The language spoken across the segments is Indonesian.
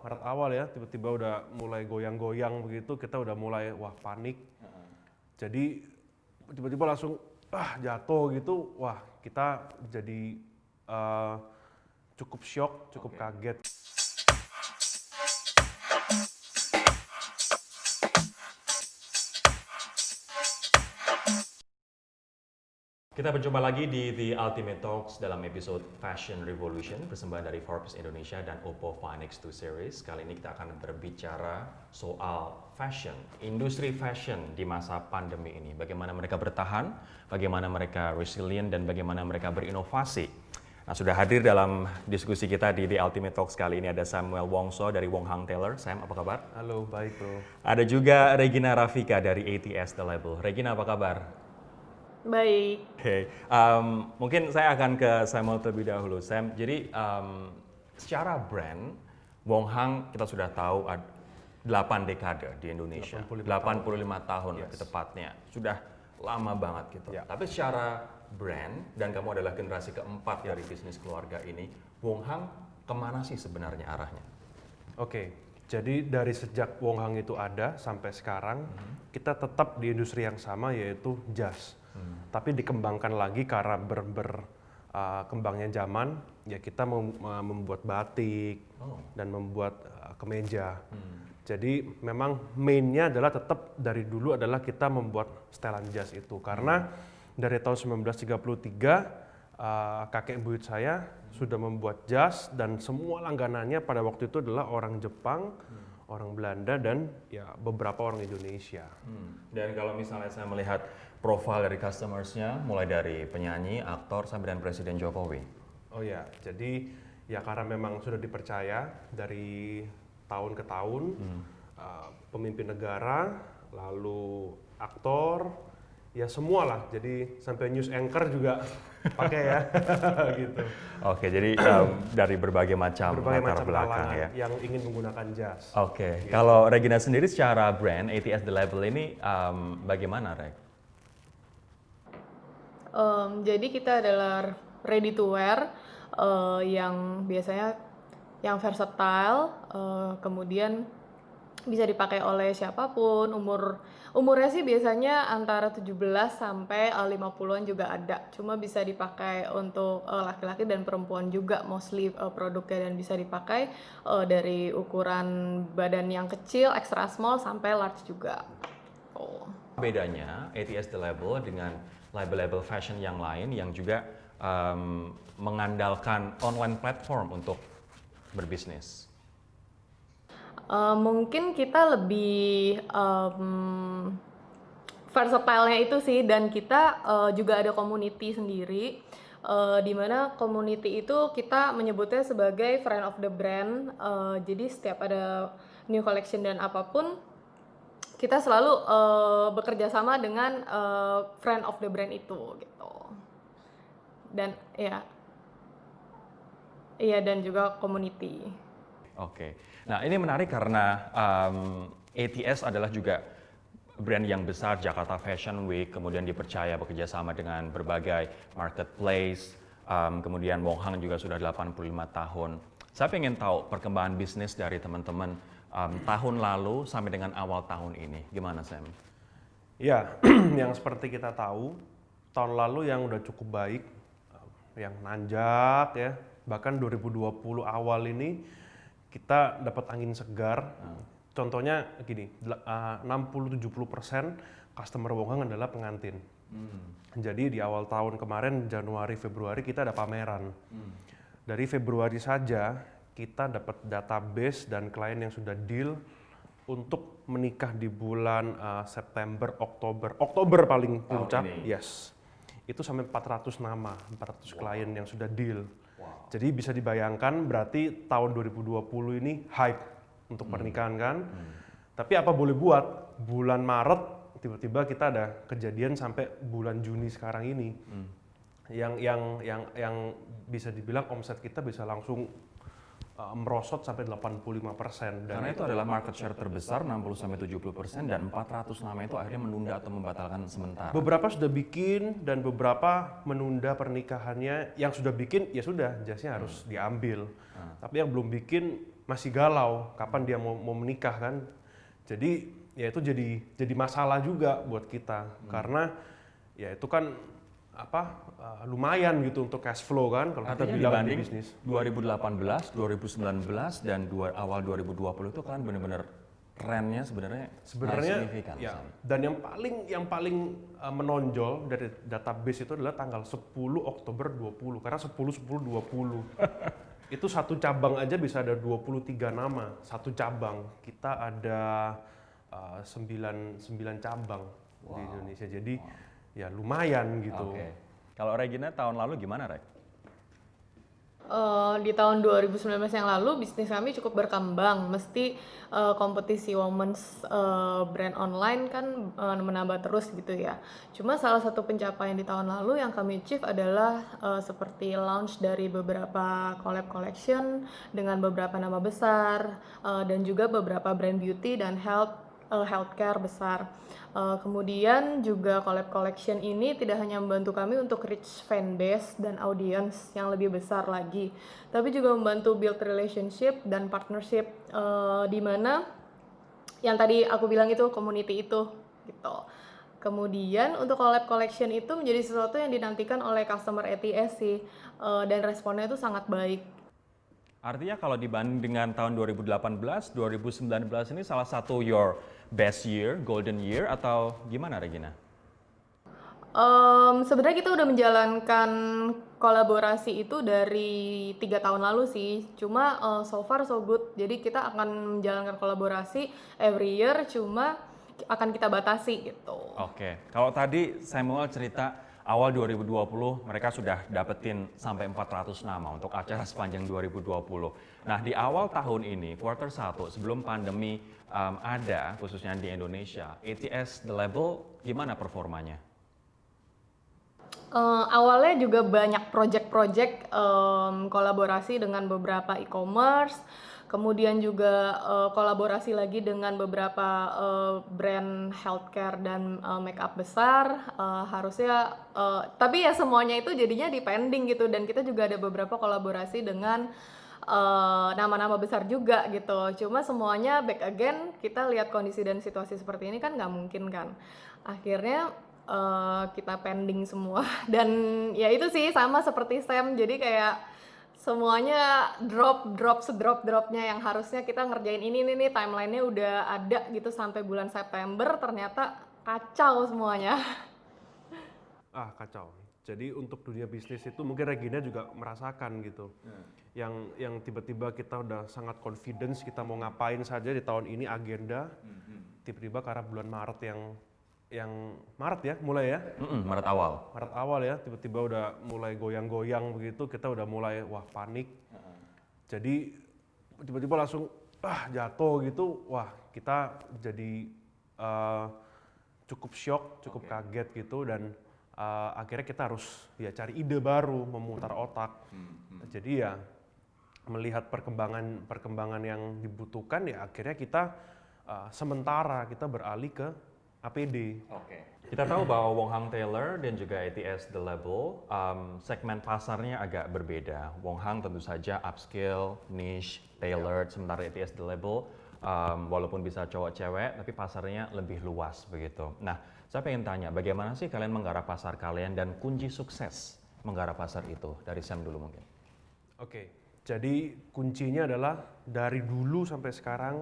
Maret awal ya, tiba-tiba udah mulai goyang-goyang begitu, kita udah mulai wah panik. Jadi tiba-tiba langsung jatuh gitu, wah kita jadi cukup shock, cukup kaget. Kita berjumpa lagi di The Ultimate Talks dalam episode Fashion Revolution persembahan dari Forbes Indonesia dan Oppo Find X2 Series. Kali ini kita akan berbicara soal fashion, industri fashion di masa pandemi ini. Bagaimana mereka bertahan, bagaimana mereka resilient, dan bagaimana mereka berinovasi. Nah, sudah hadir dalam diskusi kita di The Ultimate Talks kali ini ada Samuel Wongso dari Wong Hang Tailor. Sam, apa kabar? Halo, baik bro. Ada juga Regina Rafika dari ATS The Label. Regina, apa kabar? Baik. Oke, mungkin saya akan ke Samuel terlebih dahulu. Sam, jadi secara brand, Wong Hang kita sudah tahu 8 dekade di Indonesia, 85 tahun Yes. tepatnya, sudah lama banget gitu. Ya. Tapi secara brand, dan kamu adalah generasi keempat dari bisnis keluarga ini, Wong Hang kemana sih sebenarnya arahnya? Oke, jadi dari sejak Wong Hang itu ada sampai sekarang, kita tetap di industri yang sama yaitu jas. Tapi dikembangkan lagi karena kembangnya zaman, ya kita membuat batik dan membuat kemeja. Jadi memang mainnya adalah tetap dari dulu adalah kita membuat setelan jas itu. Karena dari tahun 1933 kakek buyut saya sudah membuat jas dan semua langganannya pada waktu itu adalah orang Jepang, orang Belanda, dan ya beberapa orang Indonesia. Dan kalau misalnya saya melihat profil dari customers-nya, mulai dari penyanyi, aktor, sampai dan Presiden Jokowi. Oh ya, jadi ya karena memang sudah dipercaya dari tahun ke tahun, pemimpin negara, lalu aktor, ya semua lah. Jadi sampai news anchor juga pakai ya, gitu. Oke, jadi dari berbagai macam latar belakang kalangan ya. yang ingin menggunakan jas. Oke, kalau Regina sendiri secara brand ATS The Label ini bagaimana, Reg? Jadi kita adalah ready to wear yang biasanya yang versatile, kemudian bisa dipakai oleh siapapun. Umurnya sih biasanya antara 17 sampai 50-an juga ada. Cuma bisa dipakai untuk laki-laki dan perempuan juga mostly produknya, dan bisa dipakai dari ukuran badan yang kecil, extra small sampai large juga. Bedanya ATS The Label dengan label-label fashion yang lain yang juga mengandalkan online platform untuk berbisnis? Mungkin kita lebih versatile-nya itu sih, dan kita juga ada community sendiri, di mana community itu kita menyebutnya sebagai friend of the brand. Jadi setiap ada new collection dan apapun, kita selalu bekerja sama dengan friend of the brand itu gitu. Dan dan juga community. Oke, nah ini menarik karena ATS adalah juga brand yang besar, Jakarta Fashion Week, kemudian dipercaya bekerja sama dengan berbagai marketplace, kemudian Wong Hang juga sudah 85 tahun. Saya ingin tahu perkembangan bisnis dari teman-teman tahun lalu sampai dengan awal tahun ini, gimana Sam? Ya, yang seperti kita tahu, tahun lalu yang udah cukup baik, yang nanjak ya, bahkan 2020 awal ini kita dapat angin segar. Contohnya gini, 60-70% customer Wong Hang adalah pengantin. Jadi di awal tahun kemarin, Januari, Februari kita ada pameran. Dari Februari saja kita dapat database dan klien yang sudah deal untuk menikah di bulan September, Oktober paling puncak. Yes. Itu sampai 400 nama, 400 klien yang sudah deal. Jadi bisa dibayangkan berarti tahun 2020 ini hype untuk pernikahan kan. Tapi apa boleh buat, bulan Maret tiba-tiba kita ada kejadian sampai bulan Juni sekarang ini. Yang bisa dibilang omset kita bisa langsung merosot sampai 85%. Karena itu adalah market share terbesar 60-70% dan 400 nama itu akhirnya menunda atau membatalkan sementara. Beberapa sudah bikin dan beberapa menunda pernikahannya. Yang sudah bikin ya sudah, jasnya harus diambil. Tapi yang belum bikin masih galau kapan dia mau menikah kan. Jadi ya itu jadi masalah juga buat kita karena ya itu kan lumayan gitu untuk cash flow kan kalau kita Artinya bilang di dibanding bisnis. 2018, 2019 dan awal 2020 itu kan benar-benar trennya sebenarnya signifikan. Ya, dan yang paling menonjol dari database itu adalah tanggal 10 Oktober 20 karena 10 10 20 itu satu cabang aja bisa ada 23 nama satu cabang. Kita ada 9 cabang di Indonesia, jadi ya lumayan gitu. Oke. Kalau Regina tahun lalu gimana, Reg? Di tahun 2019 yang lalu bisnis kami cukup berkembang. Mesti kompetisi women's brand online kan menambah terus gitu ya. Cuma salah satu pencapaian di tahun lalu yang kami achieve adalah seperti launch dari beberapa collab collection dengan beberapa nama besar dan juga beberapa brand beauty dan healthcare besar. Kemudian juga collab collection ini tidak hanya membantu kami untuk reach fanbase dan audience yang lebih besar lagi, tapi juga membantu build relationship dan partnership di mana yang tadi aku bilang itu community itu gitu. Kemudian untuk collab collection itu menjadi sesuatu yang dinantikan oleh customer ATS sih, dan responnya itu sangat baik. Artinya kalau dibanding dengan tahun 2018, 2019 ini salah satu your best year, golden year atau gimana Regina? Sebenarnya kita udah menjalankan kolaborasi itu dari 3 tahun lalu sih. Cuma so far so good. Jadi kita akan menjalankan kolaborasi every year, cuma akan kita batasi gitu. Oke, kalau tadi Samuel cerita awal 2020 mereka sudah dapetin sampai 400 nama untuk acara sepanjang 2020. Nah di awal tahun ini, quarter 1 sebelum pandemi ada khususnya di Indonesia, ATS The Label gimana performanya? Awalnya juga banyak project-project kolaborasi dengan beberapa e-commerce, kemudian juga kolaborasi lagi dengan beberapa brand healthcare dan makeup besar. Tapi ya semuanya itu jadinya depending gitu, dan kita juga ada beberapa kolaborasi dengan nama-nama besar juga gitu. Cuma semuanya back again, kita lihat kondisi dan situasi seperti ini kan nggak mungkin kan. Akhirnya kita pending semua dan ya itu sih sama seperti Sam, jadi kayak semuanya sedrop-dropnya yang harusnya kita ngerjain ini nih timelinenya udah ada gitu sampai bulan September, ternyata kacau semuanya. Kacau. Jadi untuk dunia bisnis itu mungkin Regina juga merasakan gitu. Yang tiba-tiba kita udah sangat confidence kita mau ngapain saja di tahun ini agenda, tiba-tiba karena bulan Maret yang Maret ya mulai ya? Maret awal. Maret awal ya, tiba-tiba udah mulai goyang-goyang begitu, kita udah mulai wah panik. Jadi tiba-tiba langsung jatuh gitu, wah kita jadi cukup shock, cukup kaget gitu, dan akhirnya kita harus ya cari ide baru, memutar otak. Jadi ya melihat perkembangan yang dibutuhkan ya akhirnya kita sementara kita beralih ke APD. Kita tahu bahwa Wong Hang Tailor dan juga ATS The Label segmen pasarnya agak berbeda. Wong Hang tentu saja upscale, niche, tailored, sementara ATS The Label walaupun bisa cowok cewek tapi pasarnya lebih luas begitu. Nah, saya pengen tanya bagaimana sih kalian menggarap pasar kalian dan kunci sukses menggarap pasar itu? Dari Sam dulu mungkin. Oke, jadi kuncinya adalah dari dulu sampai sekarang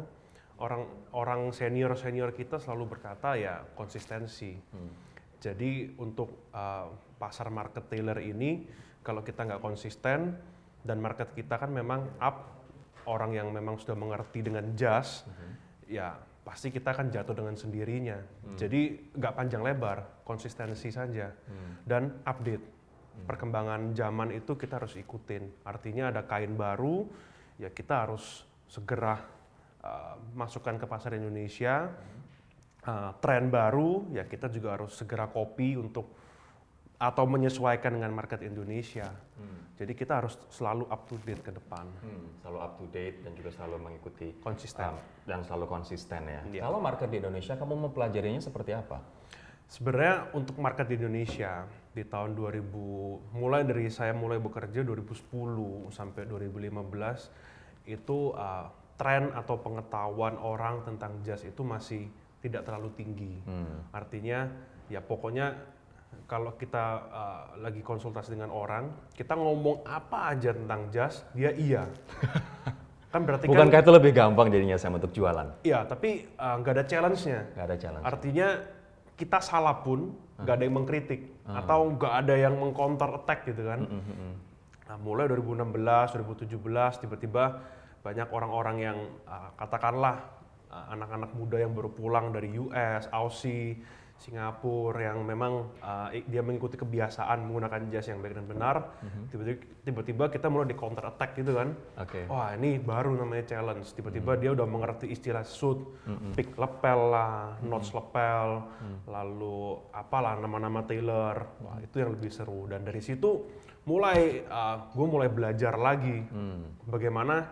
orang senior kita selalu berkata ya konsistensi. Jadi untuk pasar market tailor ini kalau kita nggak konsisten dan market kita kan memang up, orang yang memang sudah mengerti dengan jas, ya pasti kita akan jatuh dengan sendirinya. Jadi nggak panjang lebar, konsistensi saja dan update. Perkembangan zaman itu kita harus ikutin. Artinya ada kain baru, ya kita harus segera masukkan ke pasar Indonesia, tren baru ya kita juga harus segera copy untuk atau menyesuaikan dengan market Indonesia. Jadi kita harus selalu up to date ke depan. Selalu up to date dan juga selalu mengikuti Konsisten. dan selalu konsisten ya. Iya. Kalau market di Indonesia kamu mempelajarinya seperti apa? Sebenarnya untuk market di Indonesia di tahun 2000 mulai dari saya mulai bekerja 2010 sampai 2015 itu tren atau pengetahuan orang tentang jas itu masih tidak terlalu tinggi. Artinya ya pokoknya kalau kita lagi konsultasi dengan orang, kita ngomong apa aja tentang jas, dia iya. Kan berarti Bukankah itu lebih gampang jadinya Sam untuk jualan? iya, tapi nggak ada challenge-nya. Nggak ada challenge. Artinya kita salah pun nggak ada yang mengkritik atau nggak ada yang mengcounter attack gitu kan. Nah, mulai 2016, 2017 tiba-tiba banyak orang-orang yang katakanlah anak-anak muda yang baru pulang dari US, Aussie, Singapura yang memang dia mengikuti kebiasaan menggunakan jas yang baik dan benar. Tiba-tiba kita mulai di counter attack gitu kan. Oke. Wah, ini baru namanya challenge. Tiba-tiba dia udah mengerti istilah suit, pick lapel lah, notch lapel, lalu apalah nama-nama tailor. Wah, itu yang lebih seru. Dan dari situ gue mulai belajar lagi bagaimana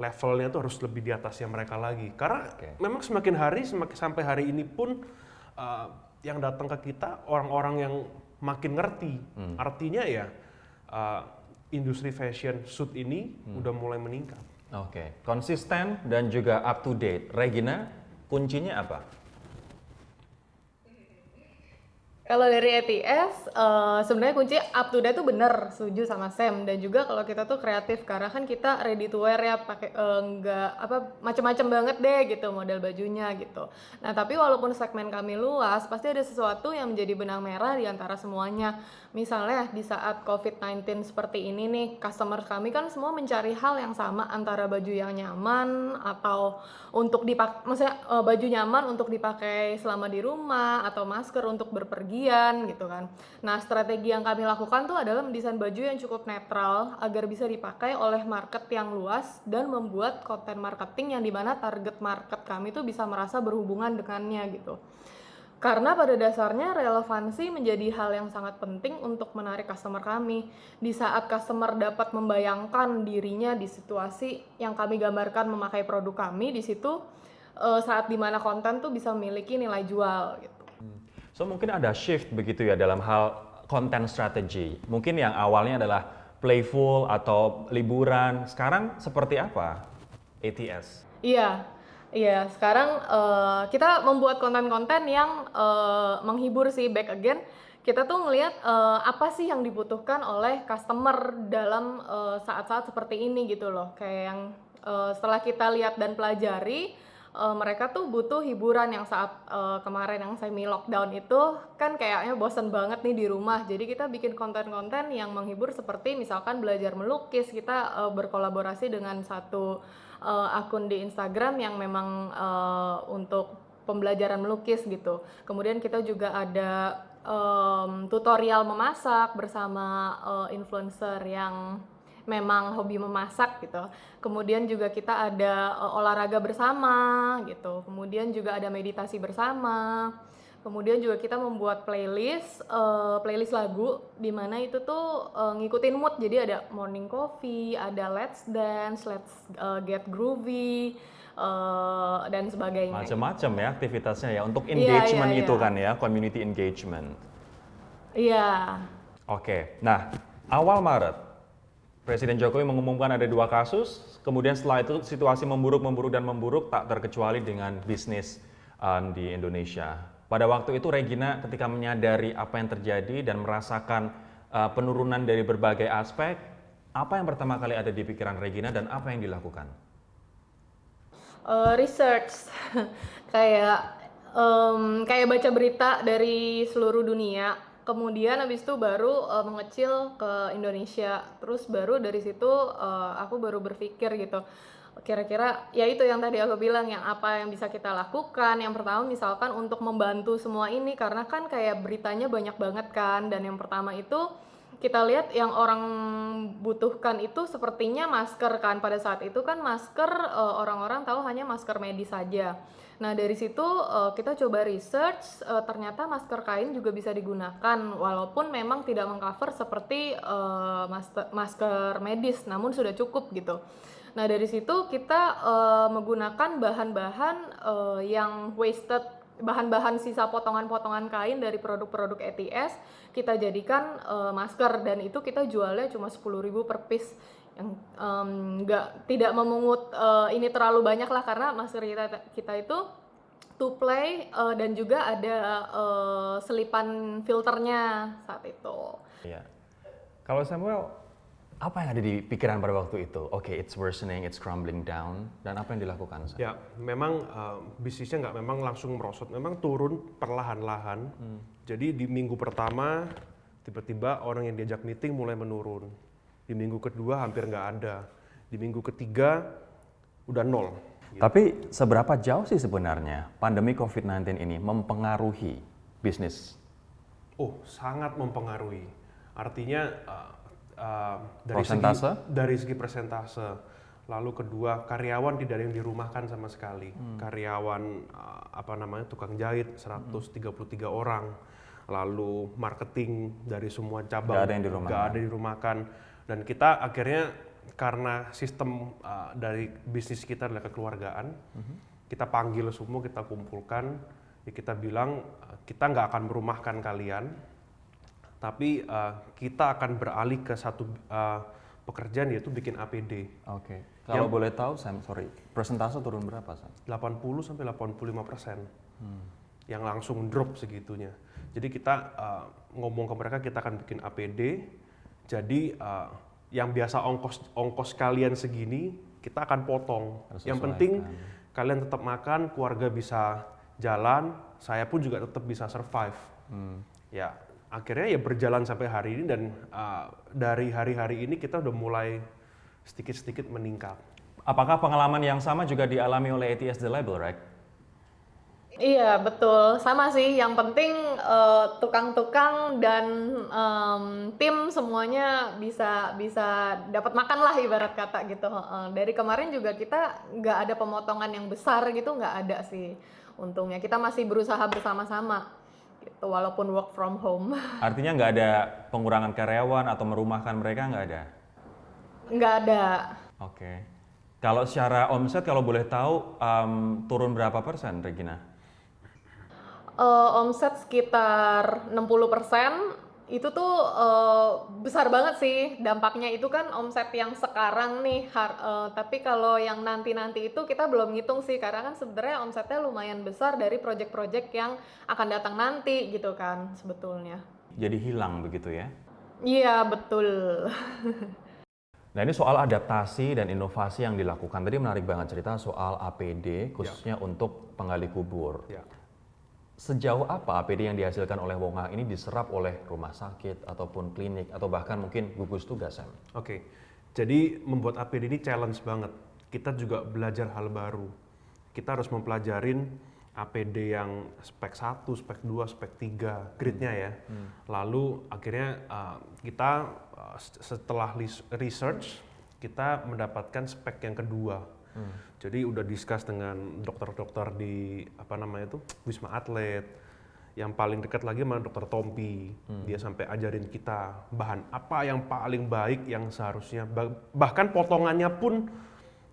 levelnya tuh harus lebih di atasnya mereka lagi. Karena memang semakin hari, sampai hari ini pun yang datang ke kita orang-orang yang makin ngerti. Artinya ya industri fashion suit ini udah mulai meningkat. Oke, konsisten dan juga up to date. Regina, kuncinya apa? Kalau dari ATS, sebenarnya kunci up to date tuh bener, setuju sama Sam. Dan juga kalau kita tuh kreatif, karena kan kita ready to wear ya, pakai nggak apa macam-macam banget deh gitu model bajunya gitu. Nah tapi walaupun segmen kami luas, pasti ada sesuatu yang menjadi benang merah di antara semuanya. Misalnya di saat COVID-19 seperti ini nih, customer kami kan semua mencari hal yang sama antara baju yang nyaman atau untuk dipakai, maksudnya baju nyaman untuk dipakai selama di rumah atau masker untuk berpergian gitu kan. Nah strategi yang kami lakukan tuh adalah mendesain baju yang cukup netral agar bisa dipakai oleh market yang luas dan membuat konten marketing yang dimana target market kami tuh bisa merasa berhubungan dengannya gitu. Karena pada dasarnya relevansi menjadi hal yang sangat penting untuk menarik customer kami. Di saat customer dapat membayangkan dirinya di situasi yang kami gambarkan memakai produk kami, di situ saat dimana konten tuh bisa memiliki nilai jual gitu. So mungkin ada shift begitu ya dalam hal content strategy. Mungkin yang awalnya adalah playful atau liburan, sekarang seperti apa ATS? Iya, sekarang kita membuat konten-konten yang menghibur sih, back again. Kita tuh ngelihat apa sih yang dibutuhkan oleh customer dalam saat-saat seperti ini gitu loh. Kayak yang setelah kita lihat dan pelajari, mereka tuh butuh hiburan yang saat kemarin yang semi lockdown itu kan kayaknya bosen banget nih di rumah. Jadi kita bikin konten-konten yang menghibur seperti misalkan belajar melukis. Kita berkolaborasi dengan satu akun di Instagram yang memang untuk pembelajaran melukis gitu. Kemudian kita juga ada tutorial memasak bersama influencer yang memang hobi memasak gitu. Kemudian juga kita ada olahraga bersama gitu. Kemudian juga ada meditasi bersama. Kemudian juga kita membuat playlist lagu di mana itu tuh ngikutin mood. Jadi ada morning coffee, ada let's dance, let's get groovy dan sebagainya. Macam-macam ya aktivitasnya ya untuk engagement itu kan ya, community engagement. Iya. Oke. Nah, awal Maret Presiden Jokowi mengumumkan ada 2 kasus, kemudian setelah itu situasi memburuk tak terkecuali dengan bisnis di Indonesia. Pada waktu itu Regina ketika menyadari apa yang terjadi dan merasakan penurunan dari berbagai aspek, apa yang pertama kali ada di pikiran Regina dan apa yang dilakukan? Research, kayak baca berita dari seluruh dunia. Kemudian habis itu baru mengecil ke Indonesia. Terus baru dari situ aku baru berpikir gitu. Kira-kira ya itu yang tadi aku bilang, yang apa yang bisa kita lakukan. Yang pertama misalkan untuk membantu semua ini, karena kan kayak beritanya banyak banget kan. Dan yang pertama itu kita lihat yang orang butuhkan itu sepertinya masker kan. Pada saat itu kan masker orang-orang tahu hanya masker medis saja. Nah dari situ kita coba research, ternyata masker kain juga bisa digunakan walaupun memang tidak mengcover seperti masker medis, namun sudah cukup gitu. Nah dari situ kita menggunakan bahan-bahan yang wasted, bahan-bahan sisa potongan-potongan kain dari produk-produk ATS kita jadikan masker, dan itu kita jualnya cuma 10.000 per piece. yang tidak memungut ini terlalu banyak lah, karena masker kita itu two play dan juga ada selipan filternya saat itu. Iya. Kalau Samuel, apa yang ada di pikiran pada waktu itu? Oke, it's worsening, it's crumbling down, dan apa yang dilakukan? Sam? Ya, memang bisnisnya nggak memang langsung merosot, memang turun perlahan-lahan. Jadi di minggu pertama tiba-tiba orang yang diajak meeting mulai menurun. Di minggu kedua hampir nggak ada. Di minggu ketiga udah nol. Tapi seberapa jauh sih sebenarnya pandemi COVID-19 ini mempengaruhi bisnis? Oh, sangat mempengaruhi. Artinya Persentase? Dari segi persentase. Lalu kedua, karyawan tidak ada yang dirumahkan sama sekali. Karyawan tukang jahit 133 orang. Lalu marketing dari semua cabang Nggak ada yang dirumahkan. nggak ada dirumahkan. Dan kita akhirnya karena sistem dari bisnis kita adalah kekeluargaan, kita panggil semua, kita kumpulkan, ya kita bilang kita nggak akan merumahkan kalian, tapi kita akan beralih ke satu pekerjaan, yaitu bikin APD. Oke. Kalau boleh tahu, Sam, persentase turun berapa, Sam? 80-85% yang langsung drop segitunya. Jadi kita ngomong ke mereka kita akan bikin APD. Jadi yang biasa ongkos kalian segini kita akan potong. Harus Yang sesuaikan. penting kalian tetap makan, keluarga bisa jalan, saya pun juga tetap bisa survive. Ya akhirnya ya berjalan sampai hari ini, dan dari hari-hari ini kita udah mulai sedikit-sedikit meningkat. Apakah pengalaman yang sama juga dialami oleh ATS The Label, right? Iya, betul. Sama sih. Yang penting tukang-tukang dan tim semuanya bisa dapat makan lah, ibarat kata gitu. Dari kemarin juga kita nggak ada pemotongan yang besar gitu, nggak ada sih. Untungnya kita masih berusaha bersama-sama gitu, walaupun work from home. Artinya nggak ada pengurangan karyawan atau merumahkan mereka, nggak ada? Nggak ada. Oke. Kalau secara omset, kalau boleh tahu, turun berapa persen, Regina? Omset sekitar 60%. Itu tuh besar banget sih dampaknya. Itu kan omset yang sekarang nih, tapi kalau yang nanti-nanti itu kita belum ngitung sih, karena kan sebenarnya omsetnya lumayan besar dari project-project yang akan datang nanti gitu kan sebetulnya. Jadi hilang begitu ya? Iya, betul. Nah, ini soal adaptasi dan inovasi yang dilakukan. Tadi menarik banget cerita soal APD, khususnya untuk penggali kubur. Ya. Sejauh apa APD yang dihasilkan oleh Wonga ini diserap oleh rumah sakit ataupun klinik atau bahkan mungkin gugus tugas, Sam? Oke, jadi membuat APD ini challenge banget. Kita juga belajar hal baru. Kita harus mempelajarin APD yang spek 1, spek 2, spek 3, grade-nya ya. Lalu akhirnya kita setelah research, kita mendapatkan spek yang kedua. Jadi udah discuss dengan dokter-dokter di Wisma Atlet. Yang paling dekat lagi sama dokter Tompi. Dia sampai ajarin kita bahan apa yang paling baik yang seharusnya, bahkan potongannya pun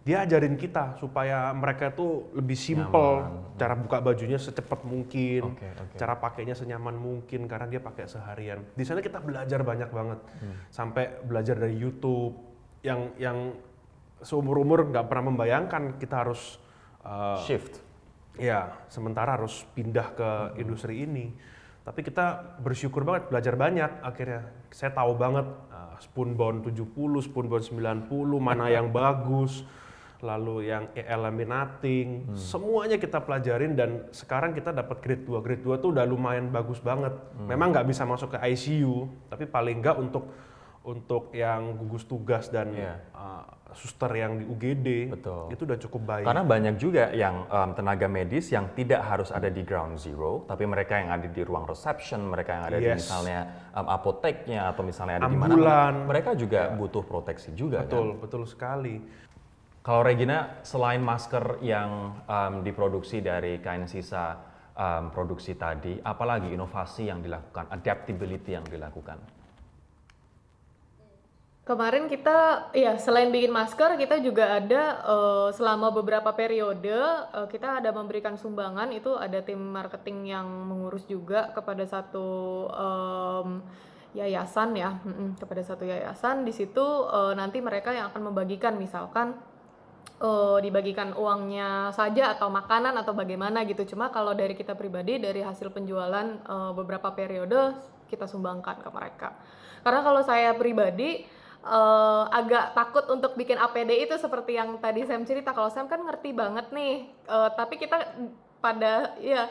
dia ajarin kita supaya mereka tuh lebih simple, cara buka bajunya secepat mungkin, cara pakainya senyaman mungkin karena dia pakai seharian. Di sana kita belajar banyak banget, sampai belajar dari YouTube yang seumur-umur nggak pernah membayangkan kita harus Shift. ya sementara harus pindah ke industri ini. Tapi kita bersyukur banget, belajar banyak akhirnya. Saya tahu banget spunbond 70, spunbond 90, mana yang bagus, lalu yang laminating, semuanya kita pelajarin, dan sekarang kita dapat grade 2. Grade 2 tuh udah lumayan bagus banget. Memang nggak bisa masuk ke ICU, tapi paling nggak untuk yang gugus tugas dan suster yang di UGD, Betul. itu udah cukup baik. Karena banyak juga yang tenaga medis yang tidak harus ada di ground zero, tapi mereka yang ada di ruang reception, mereka yang ada di misalnya apoteknya atau misalnya ada di mana, mereka juga butuh proteksi juga. Betul, kan? betul sekali. Kalau Regina, selain masker yang diproduksi dari kain sisa produksi tadi, apalagi inovasi yang dilakukan, adaptability yang dilakukan? Kemarin kita, ya selain bikin masker, kita juga ada selama beberapa periode, kita ada memberikan sumbangan, itu ada tim marketing yang mengurus juga kepada satu yayasan ya, kepada satu yayasan. Di situ nanti mereka yang akan membagikan, misalkan dibagikan uangnya saja atau makanan atau bagaimana gitu. Cuma kalau dari kita pribadi, dari hasil penjualan beberapa periode kita sumbangkan ke mereka. Karena kalau saya pribadi agak takut untuk bikin APD itu seperti yang tadi Sam cerita. Kalau Sam kan ngerti banget nih, tapi kita pada iya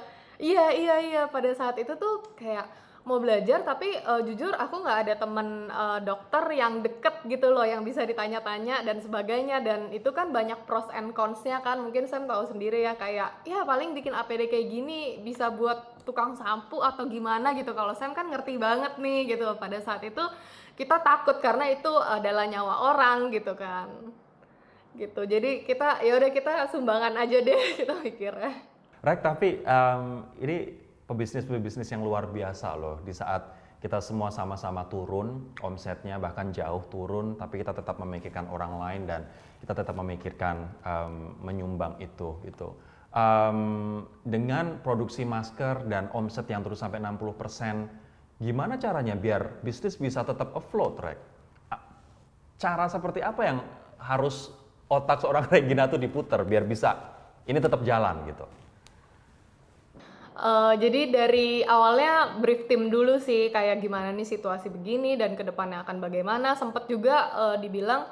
pada saat itu tuh kayak mau belajar, tapi jujur aku nggak ada temen dokter yang deket gitu loh, yang bisa ditanya-tanya dan sebagainya. Dan itu kan banyak pros and cons-nya kan, mungkin Sam tahu sendiri ya, kayak ya paling bikin APD kayak gini bisa buat tukang sampo atau gimana gitu. Kalau Sam kan ngerti banget nih gitu. Pada saat itu kita takut karena itu adalah nyawa orang gitu kan, gitu. Jadi kita ya udah, kita sumbangan aja deh kita mikirnya. Rek, tapi ini pebisnis yang luar biasa loh. Di saat kita semua sama-sama turun, omsetnya bahkan jauh turun, tapi kita tetap memikirkan orang lain dan kita tetap memikirkan menyumbang itu. Gitu. Dengan produksi masker dan omset yang terus sampai 60%, gimana caranya biar bisnis bisa tetap afloat, Rek? Cara seperti apa yang harus otak seorang Regina tuh diputar biar bisa ini tetap jalan gitu? Jadi dari awalnya brief tim dulu sih, kayak gimana nih situasi begini dan kedepannya akan bagaimana. Sempet juga dibilang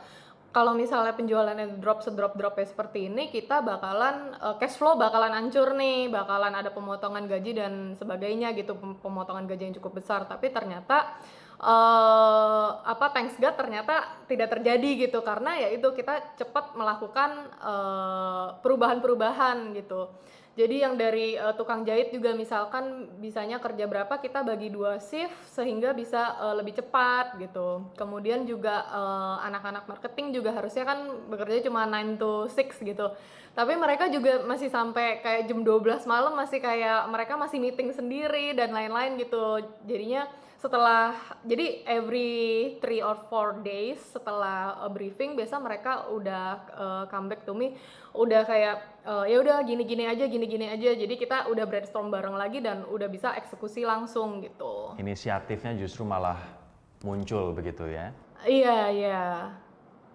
kalau misalnya penjualannya drop sedrop-dropnya seperti ini, kita bakalan cash flow bakalan hancur nih, bakalan ada pemotongan gaji dan sebagainya gitu, pemotongan gaji yang cukup besar. Tapi ternyata thanks God ternyata tidak terjadi gitu, karena ya itu kita cepat melakukan perubahan-perubahan gitu. Jadi yang dari tukang jahit juga misalkan bisanya kerja berapa, kita bagi 2 shift sehingga bisa lebih cepat gitu. Kemudian juga anak-anak marketing juga harusnya kan bekerja cuma 9 to 6 gitu. Tapi mereka juga masih sampai kayak jam 12 malam, masih kayak mereka masih meeting sendiri dan lain-lain gitu. Jadinya jadi every 3 or 4 days setelah briefing, biasa mereka udah come back to me, udah kayak ya udah gini-gini aja. Jadi kita udah brainstorm bareng lagi dan udah bisa eksekusi langsung gitu. Inisiatifnya justru malah muncul begitu ya? Iya.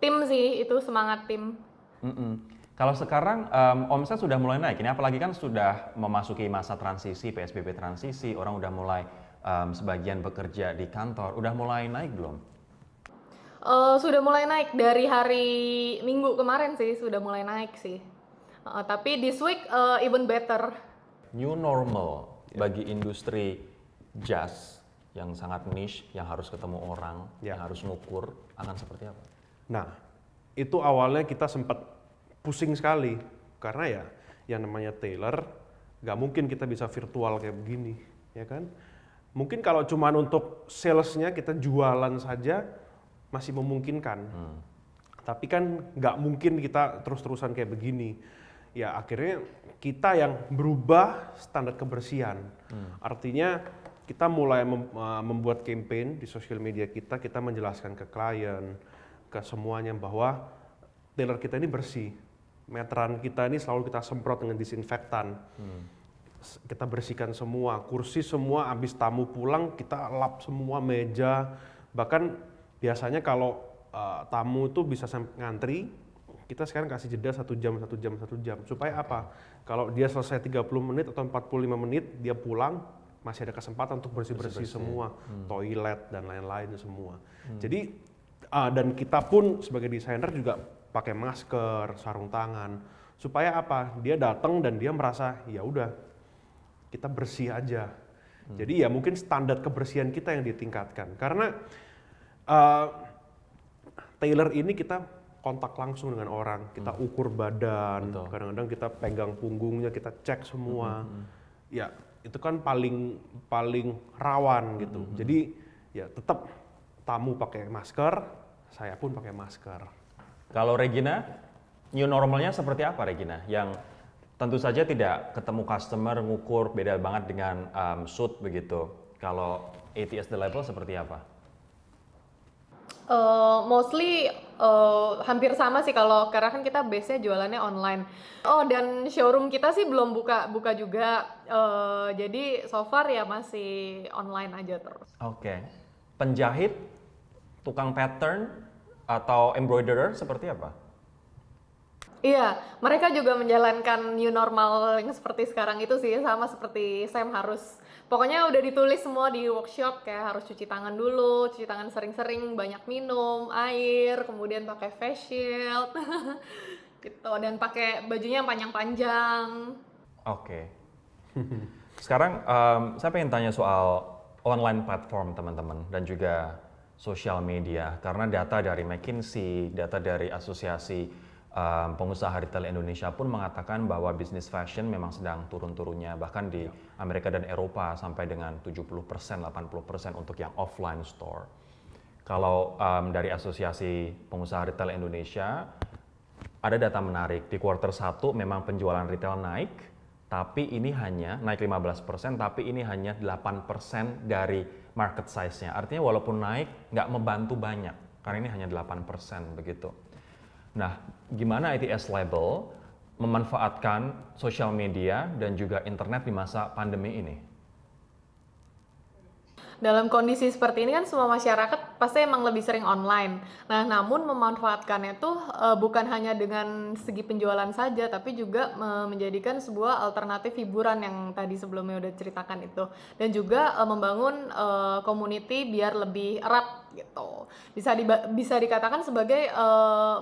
Tim sih, itu semangat tim. Kalau sekarang omset sudah mulai naik, ini apalagi kan sudah memasuki masa transisi, PSBB transisi, orang udah mulai sebagian bekerja di kantor, udah mulai naik belum? Sudah mulai naik dari hari Minggu kemarin sih, sudah mulai naik sih. Tapi this week even better. New normal bagi industri jas yang sangat niche, yang harus ketemu orang, yang harus ngukur, akan seperti apa? Nah, itu awalnya kita sempat pusing sekali, karena ya yang namanya tailor, nggak mungkin kita bisa virtual kayak begini, ya kan? Mungkin kalau cuma untuk salesnya kita jualan saja masih memungkinkan, tapi kan nggak mungkin kita terus-terusan kayak begini. Ya akhirnya kita yang berubah standar kebersihan. Artinya kita mulai membuat campaign di sosial media kita menjelaskan ke klien, ke semuanya bahwa tailor kita ini bersih. Meteran kita ini selalu kita semprot dengan disinfektan. Kita bersihkan semua, kursi semua, habis tamu pulang kita lap semua meja. Bahkan biasanya kalau tamu itu bisa sampai ngantri, kita sekarang kasih jeda 1 jam. Supaya apa? Kalau dia selesai 30 menit atau 45 menit, dia pulang, masih ada kesempatan untuk bersih-bersih semua, toilet dan lain-lain semua. Jadi, dan kita pun sebagai desainer juga pakai masker, sarung tangan, supaya apa? Dia datang dan dia merasa, ya udah, kita bersih aja. Jadi ya mungkin standar kebersihan kita yang ditingkatkan. Karena tailor ini kita kontak langsung dengan orang, kita ukur badan, kadang-kadang kita pegang punggungnya, kita cek semua. Ya itu kan paling rawan gitu. Jadi ya tetap tamu pakai masker, saya pun pakai masker. Kalau Regina, new normalnya seperti apa Regina? Yang tentu saja tidak ketemu customer, ngukur, beda banget dengan shoot begitu. Kalau ATS The Level seperti apa? Mostly hampir sama sih, kalau karena kan kita base-nya jualannya online. Dan showroom kita sih belum buka juga. Jadi so far ya masih online aja terus. Oke. penjahit, tukang pattern, atau embroiderer seperti apa? Iya, mereka juga menjalankan new normal yang seperti sekarang itu sih, sama seperti Sam harus, pokoknya udah ditulis semua di workshop kayak harus cuci tangan dulu, cuci tangan sering-sering, banyak minum air, kemudian pakai face shield, gitu, dan pakai bajunya yang panjang-panjang. Oke. Sekarang saya pengen tanya soal online platform teman-teman dan juga sosial media karena data dari McKinsey, data dari Asosiasi Pengusaha Retail Indonesia pun mengatakan bahwa bisnis fashion memang sedang turun-turunnya bahkan di Amerika dan Eropa sampai dengan 70%, 80% untuk yang offline store. Kalau dari Asosiasi Pengusaha Retail Indonesia ada data menarik di kuartal 1 memang penjualan retail naik, tapi ini hanya naik 15%, tapi ini hanya 8% dari market size-nya. Artinya walaupun naik nggak membantu banyak karena ini hanya 8% begitu. Nah, gimana ITS Label memanfaatkan sosial media dan juga internet di masa pandemi ini? Dalam kondisi seperti ini kan semua masyarakat pasti emang lebih sering online. Nah, namun memanfaatkannya tuh bukan hanya dengan segi penjualan saja, tapi juga menjadikan sebuah alternatif hiburan yang tadi sebelumnya udah ceritakan itu. Dan juga membangun community biar lebih erat gitu. Bisa dikatakan sebagai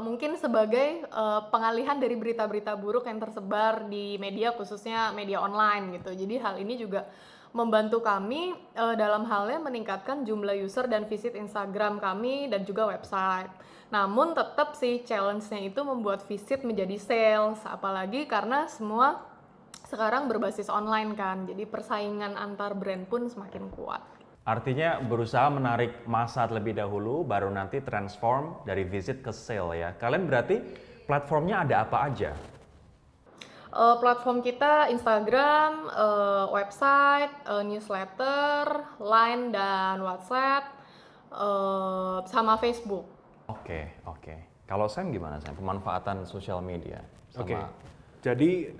mungkin sebagai pengalihan dari berita-berita buruk yang tersebar di media, khususnya media online gitu. Jadi hal ini juga membantu kami dalam halnya meningkatkan jumlah user dan visit Instagram kami dan juga website. Namun tetap sih challenge-nya itu membuat visit menjadi sales, apalagi karena semua sekarang berbasis online kan, jadi persaingan antar brand pun semakin kuat. Artinya berusaha menarik massa terlebih dahulu, baru nanti transform dari visit ke sale ya. Kalian berarti platformnya ada apa aja? Platform kita Instagram, website, newsletter, Line dan WhatsApp, sama Facebook. Oke. Kalau Sam gimana Sam? Pemanfaatan sosial media sama Oke. Jadi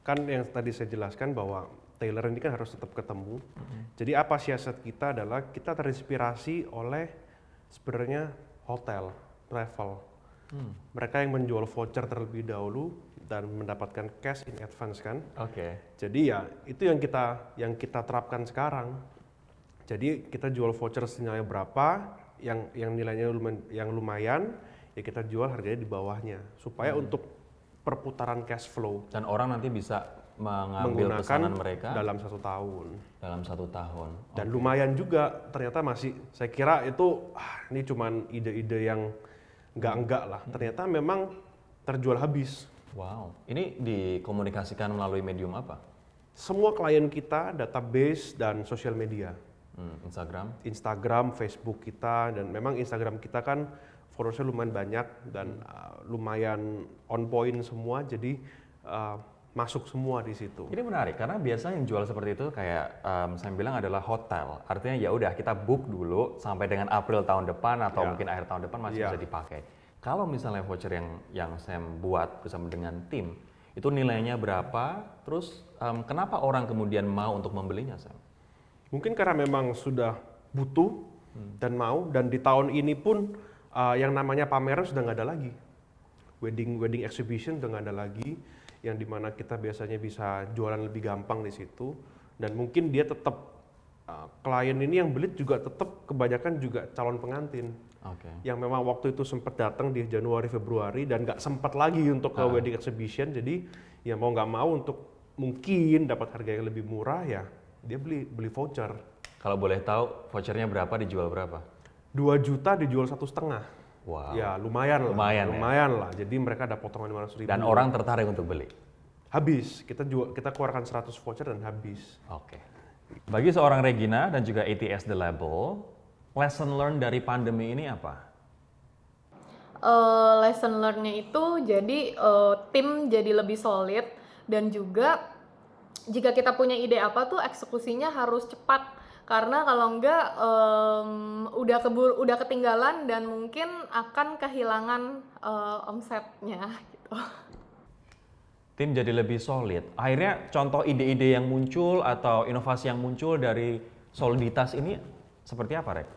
kan yang tadi saya jelaskan bahwa tailor ini kan harus tetap ketemu. Jadi apa siasat kita adalah kita terinspirasi oleh sebenarnya hotel, travel. Mereka yang menjual voucher terlebih dahulu dan mendapatkan cash in advance kan. Oke. Jadi ya itu yang kita terapkan sekarang. Jadi kita jual voucher senilai berapa, yang nilainya lumayan, ya kita jual harganya di bawahnya supaya untuk perputaran cash flow. Dan orang nanti bisa mengambil Menggunakan pesanan mereka dalam 1 tahun. dalam 1 tahun. Dan lumayan juga ternyata masih, saya kira itu ini cuman ide-ide yang enggak lah. Ternyata memang terjual habis. Wow. Ini dikomunikasikan melalui medium apa? Semua klien kita database dan sosial media. Instagram, Facebook kita, dan memang Instagram kita kan followersnya lumayan banyak dan lumayan on point semua, jadi masuk semua di situ. Ini menarik karena biasanya yang jual seperti itu kayak saya bilang adalah hotel. Artinya ya udah kita book dulu sampai dengan April tahun depan atau mungkin akhir tahun depan masih bisa dipakai. Kalau misalnya voucher yang saya buat bersama dengan tim, itu nilainya berapa? Terus kenapa orang kemudian mau untuk membelinya, Sam? Mungkin karena memang sudah butuh dan mau, dan di tahun ini pun yang namanya pameran sudah nggak ada lagi. Wedding exhibition sudah nggak ada lagi, yang dimana kita biasanya bisa jualan lebih gampang di situ. Dan mungkin dia tetap, klien ini yang beli juga tetap kebanyakan juga calon pengantin. Yang memang waktu itu sempat datang di Januari Februari dan nggak sempat lagi untuk ke wedding exhibition, jadi ya mau nggak mau untuk mungkin dapat harga yang lebih murah ya dia beli voucher. Kalau boleh tahu vouchernya berapa, dijual berapa? 2 juta dijual 1,5. Wow. Ya lumayan lah. Jadi mereka ada potongan 500.000. Dan orang tertarik untuk beli? Habis, kita keluarkan 100 voucher dan habis. Oke. Bagi seorang Regina dan juga ATS The Label, lesson learned dari pandemi ini apa? Lesson learn-nya itu jadi tim jadi lebih solid, dan juga jika kita punya ide apa tuh eksekusinya harus cepat, karena kalau enggak udah ketinggalan dan mungkin akan kehilangan omsetnya gitu. Tim jadi lebih solid. Akhirnya contoh ide-ide yang muncul atau inovasi yang muncul dari soliditas ini seperti apa, Rek?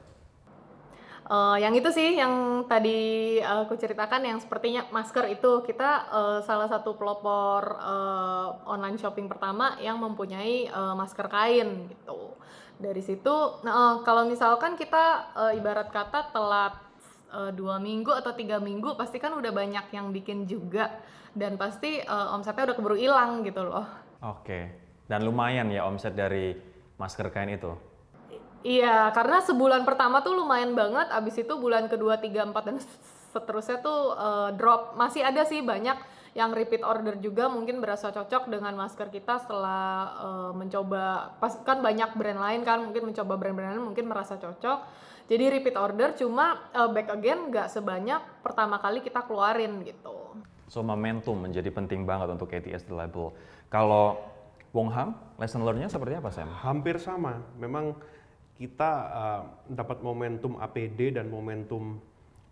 Yang itu sih yang tadi aku ceritakan yang sepertinya masker itu kita salah satu pelopor online shopping pertama yang mempunyai masker kain gitu. Dari situ, kalau misalkan kita ibarat kata telat 2 minggu atau 3 minggu, pasti kan udah banyak yang bikin juga dan pasti omsetnya udah keburu hilang gitu loh. Oke. Dan lumayan ya omset dari masker kain itu. Iya, karena sebulan pertama tuh lumayan banget, abis itu bulan kedua, tiga, empat, dan seterusnya tuh drop. Masih ada sih banyak yang repeat order juga mungkin berasa cocok dengan masker kita setelah mencoba, pas kan banyak brand lain kan, mungkin mencoba brand-brand lain mungkin merasa cocok. Jadi repeat order, cuma back again nggak sebanyak pertama kali kita keluarin gitu. So momentum menjadi penting banget untuk ATS The Label. Kalau Wong Hang, lesson learn-nya seperti apa, Sam? Hampir sama. Memang kita dapat momentum APD dan momentum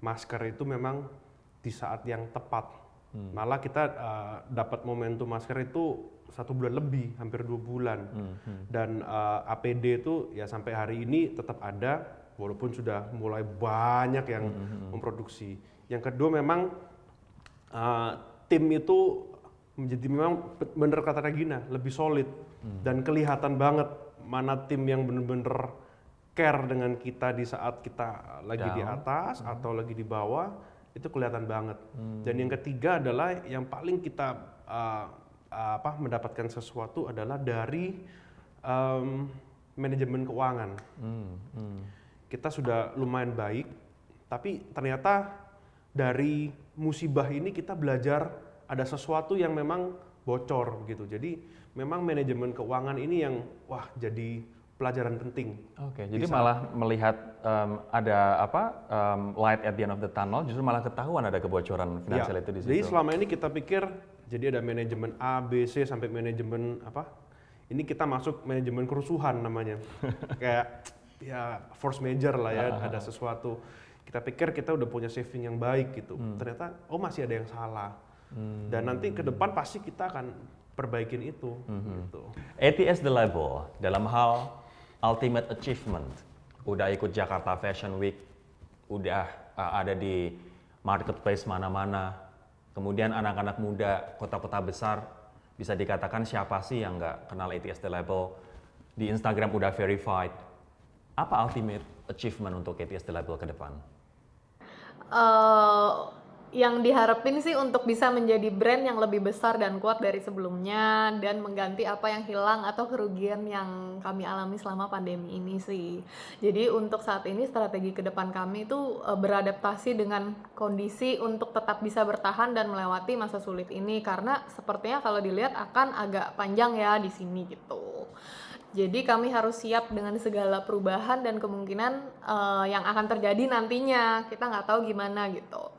masker itu memang di saat yang tepat. Malah kita dapat momentum masker itu 1 bulan lebih, hampir 2 bulan. Dan APD itu ya sampai hari ini tetap ada, walaupun sudah mulai banyak yang memproduksi. Yang kedua memang tim itu menjadi memang bener kata Regina, lebih solid dan kelihatan banget mana tim yang bener-bener care dengan kita di saat kita lagi di atas atau lagi di bawah, itu kelihatan banget. Dan yang ketiga adalah yang paling kita mendapatkan sesuatu adalah dari manajemen keuangan. Kita sudah lumayan baik, tapi ternyata dari musibah ini kita belajar ada sesuatu yang memang bocor gitu. Jadi memang manajemen keuangan ini yang jadi pelajaran penting. Oke, jadi malah melihat ada light at the end of the tunnel, justru malah ketahuan ada kebocoran finansial itu di situ. Jadi selama ini kita pikir jadi ada manajemen A, B, C sampai manajemen ini kita masuk manajemen kerusuhan namanya. Kayak ya force major lah ya, ada sesuatu. Kita pikir kita udah punya saving yang baik gitu. Ternyata masih ada yang salah. Dan nanti ke depan pasti kita akan perbaikin itu. Gitu. ATS The Label dalam hal ultimate achievement, udah ikut Jakarta Fashion Week, udah ada di marketplace mana-mana, kemudian anak-anak muda kota-kota besar bisa dikatakan siapa sih yang nggak kenal ATS The Label, di Instagram udah verified. Apa ultimate achievement untuk ATS The Label ke depan? Yang diharapin sih untuk bisa menjadi brand yang lebih besar dan kuat dari sebelumnya dan mengganti apa yang hilang atau kerugian yang kami alami selama pandemi ini sih. Jadi untuk saat ini strategi ke depan kami itu beradaptasi dengan kondisi untuk tetap bisa bertahan dan melewati masa sulit ini, karena sepertinya kalau dilihat akan agak panjang ya di sini gitu. Jadi kami harus siap dengan segala perubahan dan kemungkinan yang akan terjadi nantinya. Kita nggak tahu gimana gitu.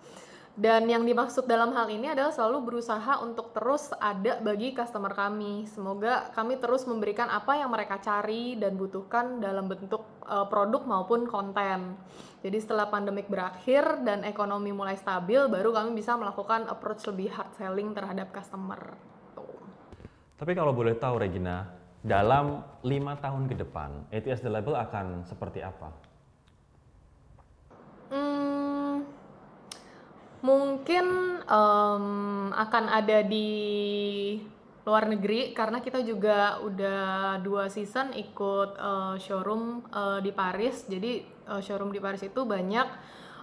Dan yang dimaksud dalam hal ini adalah selalu berusaha untuk terus ada bagi customer kami. Semoga kami terus memberikan apa yang mereka cari dan butuhkan dalam bentuk produk maupun konten. Jadi setelah pandemik berakhir dan ekonomi mulai stabil, baru kami bisa melakukan approach lebih hard selling terhadap customer. Tuh. Tapi kalau boleh tahu Regina, dalam 5 tahun ke depan, ATS The Label akan seperti apa? Mungkin akan ada di luar negeri, karena kita juga udah 2 season ikut showroom di Paris. Jadi showroom di Paris itu banyak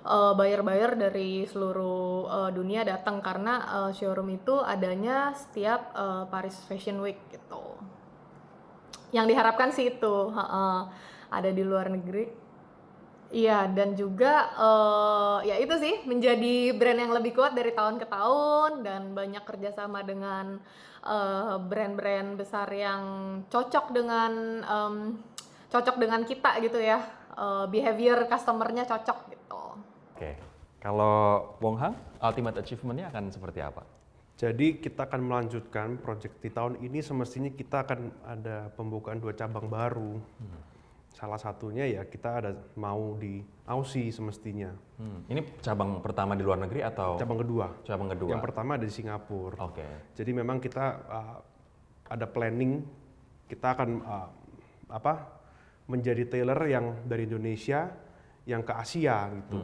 buyer-buyer dari seluruh dunia datang, karena showroom itu adanya setiap Paris Fashion Week gitu. Yang diharapkan sih itu ada di luar negeri. Iya, dan juga ya itu sih menjadi brand yang lebih kuat dari tahun ke tahun dan banyak kerjasama dengan brand-brand besar yang cocok dengan kita gitu ya, behavior customer-nya cocok gitu. Oke, kalau Wong Hang, ultimate achievement-nya akan seperti apa? Jadi kita akan melanjutkan project di tahun ini. Semestinya kita akan ada pembukaan 2 cabang baru. Salah satunya ya kita ada mau di Aussie semestinya. Ini cabang pertama di luar negeri atau? Cabang kedua. Cabang kedua. Yang pertama ada di Singapura. Oke. Jadi memang kita ada planning, kita akan menjadi tailor yang dari Indonesia yang ke Asia gitu.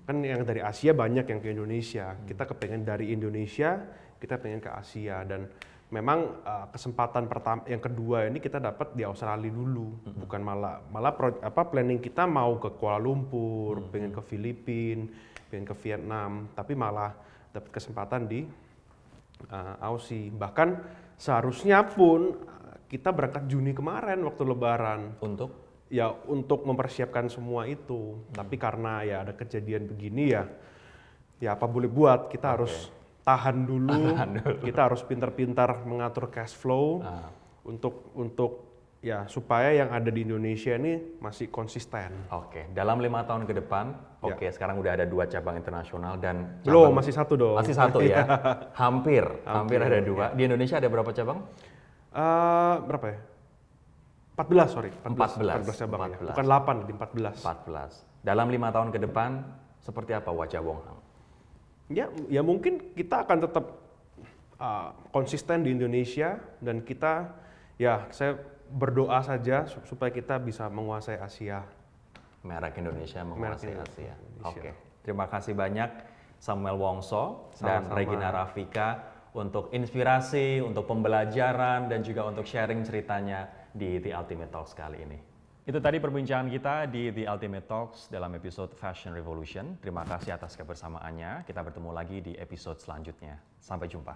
Kan yang dari Asia banyak yang ke Indonesia. Kita kepengen dari Indonesia, kita pengen ke Asia. Dan memang kesempatan pertama, yang kedua ini kita dapat di Australia dulu. Bukan planning kita mau ke Kuala Lumpur, pengen ke Filipina, pengen ke Vietnam. Tapi malah dapat kesempatan di Aussie. Bahkan seharusnya pun kita berangkat Juni kemarin waktu Lebaran. Untuk mempersiapkan semua itu. Tapi karena ya ada kejadian begini ya apa boleh buat, kita harus tahan dulu. Kita harus pintar-pintar mengatur cash flow untuk ya supaya yang ada di Indonesia ini masih konsisten. Oke, dalam 5 tahun ke depan, sekarang udah ada 2 cabang internasional dan Belum, masih 1 dong. Masih 1 ya. Hampir ada 2. Ya. Di Indonesia ada berapa cabang? Berapa ya? 14 cabang. 14. Ya. Bukan 8, jadi 14. 14. Dalam 5 tahun ke depan, seperti apa wajah Wonghang? Ya mungkin kita akan tetap konsisten di Indonesia dan saya berdoa saja supaya kita bisa menguasai Asia. Merek Indonesia menguasai Asia. Indonesia. Oke, terima kasih banyak Samuel Wongso dan Regina Rafika untuk inspirasi, untuk pembelajaran, dan juga untuk sharing ceritanya di The Ultimate Talks kali ini. Itu tadi perbincangan kita di The Ultimate Talks dalam episode Fashion Revolution. Terima kasih atas kebersamaannya. Kita bertemu lagi di episode selanjutnya. Sampai jumpa.